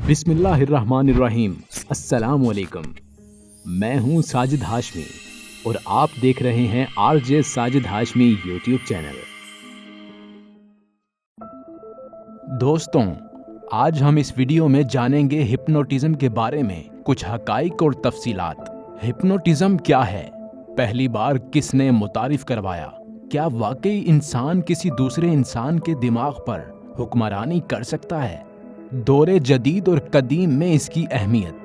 बिस्मिल्लाहिर्रहमानिर्रहीम। अस्सलाम वालेकुम। मैं हूं साजिद हाशमी और आप देख रहे हैं RJ Sajid Hashmi YouTube channel. दोस्तों, आज हम इस वीडियो में जानेंगे हिप्नोटिज्म के बारे में कुछ हकाइक और तफसीलात। हिप्नोटिज्म क्या है? पहली बार किसने मुतारिफ करवाया? क्या वाकई इंसान किसी दूसरे इंसान के दिमाग पर हुक्मरानी कर सकता है? दौरे जदीद और कदीम में इसकी अहमियत।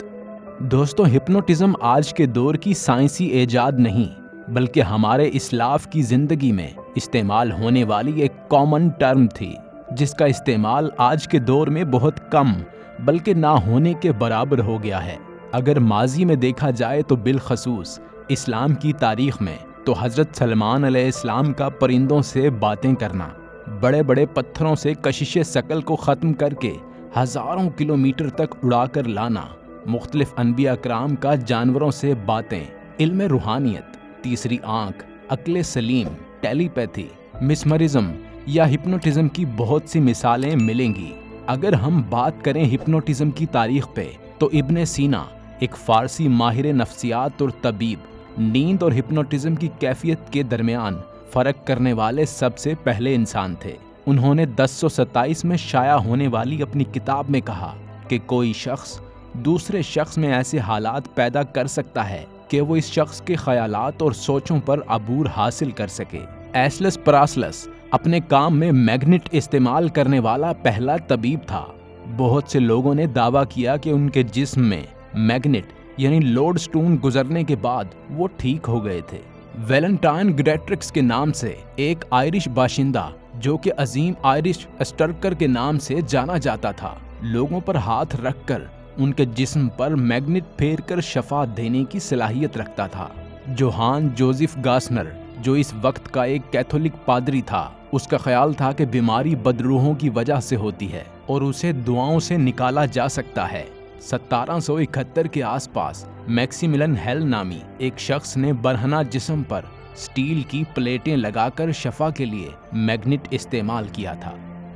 दोस्तों, हिप्नोटिज्म आज के दौर की साइंसी इजाद नहीं, बल्कि हमारे इस्लाफ की ज़िंदगी में इस्तेमाल होने वाली एक कॉमन टर्म थी, जिसका इस्तेमाल आज के दौर में बहुत कम बल्कि ना होने के बराबर हो गया है। अगर माजी में देखा जाए तो बिलखसूस इस्लाम की तारीख में तो हज़रत सलमान अलैहिस्सलाम का परिंदों से बातें करना, बड़े बड़े पत्थरों से कशिश शकल को ख़त्म करके हज़ारों किलोमीटर तक उड़ाकर लाना, मुख्तलिफ अनबिया कराम का जानवरों से बातें, इल्म रूहानियत, तीसरी आँख, अक्ल सलीम, टेलीपैथी, मिस्मरिज्म या हिप्नोटिज्म की बहुत सी मिसालें मिलेंगी। अगर हम बात करें हिप्नोटिज्म की तारीख पे, तो इब्न सीना एक फ़ारसी माहिर नफ्सियात और तबीब, नींद और हिप्नोटिज्म की कैफियत के दरमियान फ़र्क करने वाले सबसे पहले इंसान थे। उन्होंने 1027 में शाया होने वाली अपनी किताब में कहा कि कोई शख्स दूसरे शख्स में ऐसे हालात पैदा कर सकता है कि वो इस शख्स के ख्यालात और सोचों पर अबूर हासिल कर सके। एसलस परासलस अपने काम में मैग्नेट इस्तेमाल करने वाला पहला तबीब था। बहुत से लोगों ने दावा किया कि उनके जिस्म में मैग्नेट यानी लोडस्टोन गुजरने के बाद वो ठीक हो गए थे। वैलेंटाइन ग्रेट्रिक्स के नाम से एक आयरिश बाशिंदा, जो कि अजीम आयरिश स्टर्कर के नाम से जाना जाता था, लोगों पर हाथ रखकर उनके जिस्म पर मैग्नेट फेर कर शफा देने की सलाहियत रखता था। जोहान जोसेफ गासनर, जो इस वक्त का एक कैथोलिक पादरी था, उसका ख्याल था कि बीमारी बदरूहों की वजह से होती है और उसे दुआओं से निकाला जा सकता है। 1771 के आसपास मैक्सिमिलियन हेल नामी एक शख्स ने बरहना जिस्म पर स्टील की प्लेटें लगाकर शफा के लिए मैग्नेट इस्तेमाल किया था।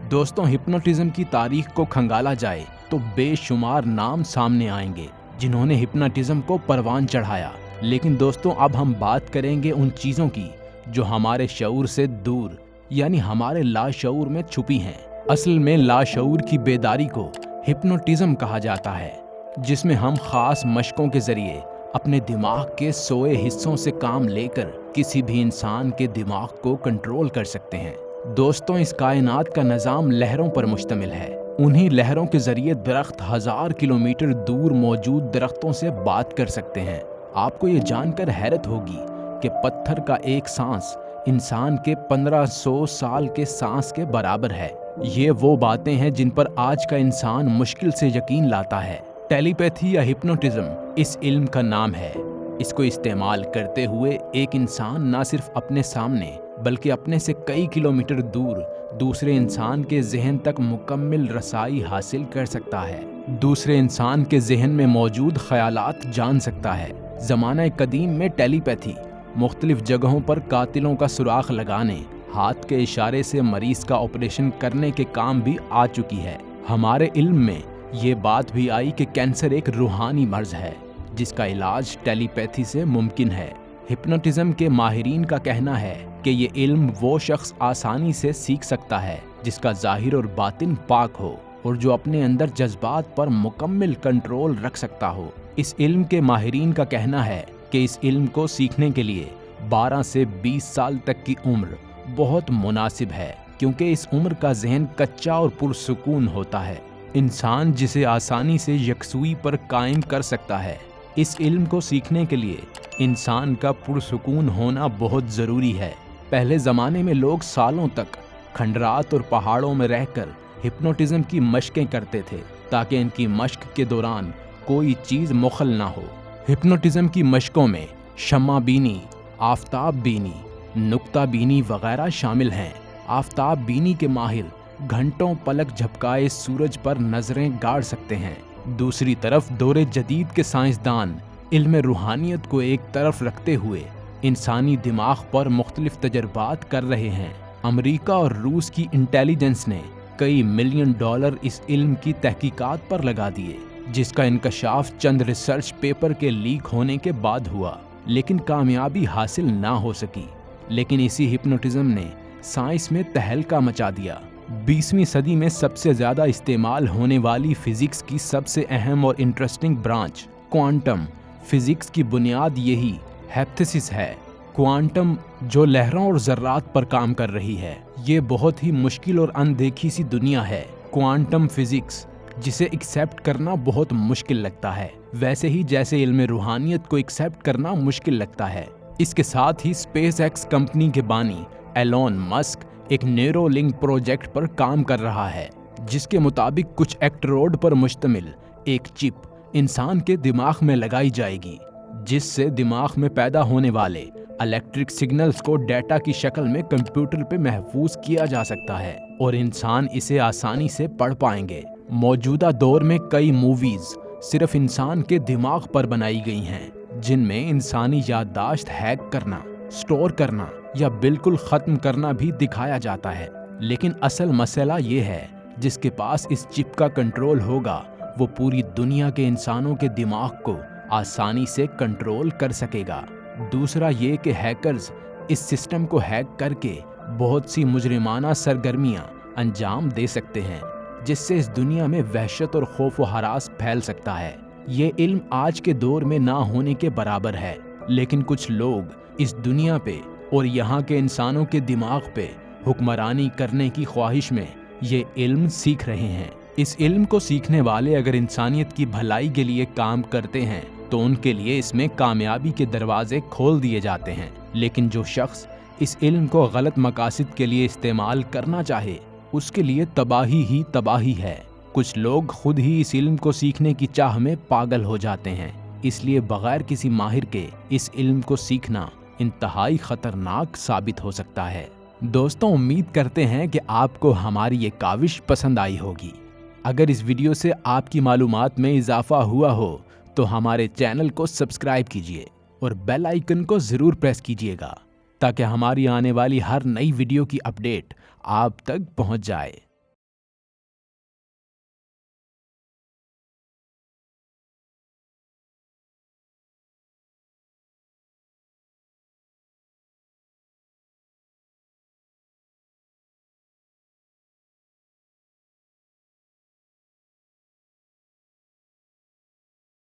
दोस्तों, हिप्नोटिज्म की तारीख को खंगाला जाए तो बेशुमार नाम सामने आएंगे जिन्होंने हिप्नोटिज्म को परवान चढ़ाया। लेकिन दोस्तों, अब हम बात करेंगे उन चीज़ों की जो हमारे शऊर से दूर यानी हमारे लाशऊर में छुपी हैं। असल में लाशऊर की बेदारी को हिप्नोटिज्म कहा जाता है, जिसमें हम खास मशकों के जरिए अपने दिमाग के सोए हिस्सों से काम लेकर किसी भी इंसान के दिमाग को कंट्रोल कर सकते हैं। दोस्तों, इस कायनात का निज़ाम लहरों पर मुश्तमिल है। उन्हीं लहरों के जरिए दरख्त 1000 किलोमीटर दूर मौजूद दरख्तों से बात कर सकते हैं। आपको ये जानकर हैरत होगी कि पत्थर का एक सांस इंसान के 1500 साल के सांस के बराबर है। ये वो बातें हैं जिन पर आज का इंसान मुश्किल से यकीन लाता है। टेलीपैथी या हिप्नोटिज्म इस इल्म का नाम है। इसको इस्तेमाल करते हुए एक इंसान न सिर्फ अपने सामने बल्कि अपने से कई किलोमीटर दूर दूसरे इंसान के जहन तक मुकम्मल रसाई हासिल कर सकता है। दूसरे इंसान के जहन में मौजूद ख्यालात जान सकता है। ज़माना कदीम में टेलीपैथी मुख्तलिफ जगहों पर कातिलों का सुराख लगाने, हाथ के इशारे से मरीज का ऑपरेशन करने के काम भी आ चुकी है। हमारे इल्म में ये बात भी आई कि कैंसर एक रूहानी मर्ज है जिसका इलाज टेलीपैथी से मुमकिन है। हिप्नोटिज्म के माहिरीन का कहना है कि ये इल्म वो शख्स आसानी से सीख सकता है जिसका ज़ाहिर और बातिन पाक हो और जो अपने अंदर जज्बात पर मुकम्मल कंट्रोल रख सकता हो। इस इल्म के माहिरीन का कहना है कि इस इल्म को सीखने के लिए 12 से 20 साल तक की उम्र बहुत मुनासिब है, क्योंकि इस उम्र का जहन कच्चा और पुरसुकून होता है। इंसान जिसे आसानी से यकसुई पर कायम कर सकता है। इस इल्म को सीखने के लिए इंसान का पुरसुकून होना बहुत ज़रूरी है। पहले ज़माने में लोग सालों तक खंडरात और पहाड़ों में रहकर हिप्नोटिज्म की मशकें करते थे, ताकि इनकी मशक के दौरान कोई चीज़ मुखल ना हो। हिप्नोटिज्म की मशकों में शम्मा बीनी, आफताब बीनी, नुक्ता बीनी वगैरह शामिल हैं। आफताब बीनी के माहिर घंटों पलक झपकाए सूरज पर नजरें गाड़ सकते हैं। दूसरी तरफ दौरे जदीद के साइंसदान इल्म रूहानियत को एक तरफ रखते हुए इंसानी दिमाग पर मुख्तलिफ तजर्बात कर रहे हैं। अमेरिका और रूस की इंटेलिजेंस ने कई मिलियन डॉलर इस इल्म की तहकीकात पर लगा दिए, जिसका इंकशाफ चंद रिसर्च पेपर के लीक होने के बाद हुआ, लेकिन कामयाबी हासिल ना हो सकी। लेकिन इसी हिप्नोटिज्म ने साइंस में तहलका मचा दिया। 20वीं सदी में सबसे ज़्यादा इस्तेमाल होने वाली फिजिक्स की सबसे अहम और इंटरेस्टिंग ब्रांच क्वांटम फिजिक्स की बुनियाद यही हाइपोथेसिस है। क्वांटम जो लहरों और ज़र्रात पर काम कर रही है, ये बहुत ही मुश्किल और अनदेखी सी दुनिया है। क्वांटम फिजिक्स जिसे एक्सेप्ट करना बहुत मुश्किल लगता है, वैसे ही जैसे इल्म रूहानियत को एक्सेप्ट करना मुश्किल लगता है। इसके साथ ही स्पेस एक्स कंपनी के बानी एलोन मस्क एक न्यूरोलिंक प्रोजेक्ट पर काम कर रहा है, जिसके मुताबिक कुछ एक्ट्रोड पर मुश्तमिल एक चिप इंसान के दिमाग में लगाई जाएगी, जिससे दिमाग में पैदा होने वाले इलेक्ट्रिक सिग्नल्स को डेटा की शक्ल में कंप्यूटर पे महफूज किया जा सकता है और इंसान इसे आसानी से पढ़ पाएंगे। मौजूदा दौर में कई मूवीज सिर्फ इंसान के दिमाग पर बनाई गई हैं, जिनमें इंसानी याददाश्त हैक करना, स्टोर करना या बिल्कुल खत्म करना भी दिखाया जाता है। लेकिन असल मसला ये है, जिसके पास इस चिप का कंट्रोल होगा वो पूरी दुनिया के इंसानों के दिमाग को आसानी से कंट्रोल कर सकेगा। दूसरा ये कि हैकर्स इस सिस्टम को हैक करके बहुत सी मुजरिमाना सरगर्मियां अंजाम दे सकते हैं, जिससे इस दुनिया में वहशत और खौफ व हरास फैल सकता है। ये इल्म आज के दौर में ना होने के बराबर है, लेकिन कुछ लोग इस दुनिया पे और यहाँ के इंसानों के दिमाग पे हुक्मरानी करने की ख्वाहिश में ये इल्म सीख रहे हैं। इस इल्म को सीखने वाले अगर इंसानियत की भलाई के लिए काम करते हैं तो उनके लिए इसमें कामयाबी के दरवाजे खोल दिए जाते हैं। लेकिन जो शख्स इस इल्म को गलत मकासद के लिए इस्तेमाल करना चाहे, उसके लिए तबाही ही तबाही है। कुछ लोग खुद ही इस इल्म को सीखने की चाह में पागल हो जाते हैं, इसलिए बगैर किसी माहिर के इस इल्म को सीखना इंतहाई खतरनाक साबित हो सकता है। दोस्तों, उम्मीद करते हैं कि आपको हमारी ये काविश पसंद आई होगी। अगर इस वीडियो से आपकी मालूमात में इजाफा हुआ हो तो हमारे चैनल को सब्सक्राइब कीजिए और बेल आइकन को ज़रूर प्रेस कीजिएगा, ताकि हमारी आने वाली हर नई वीडियो की अपडेट आप तक पहुंच जाए।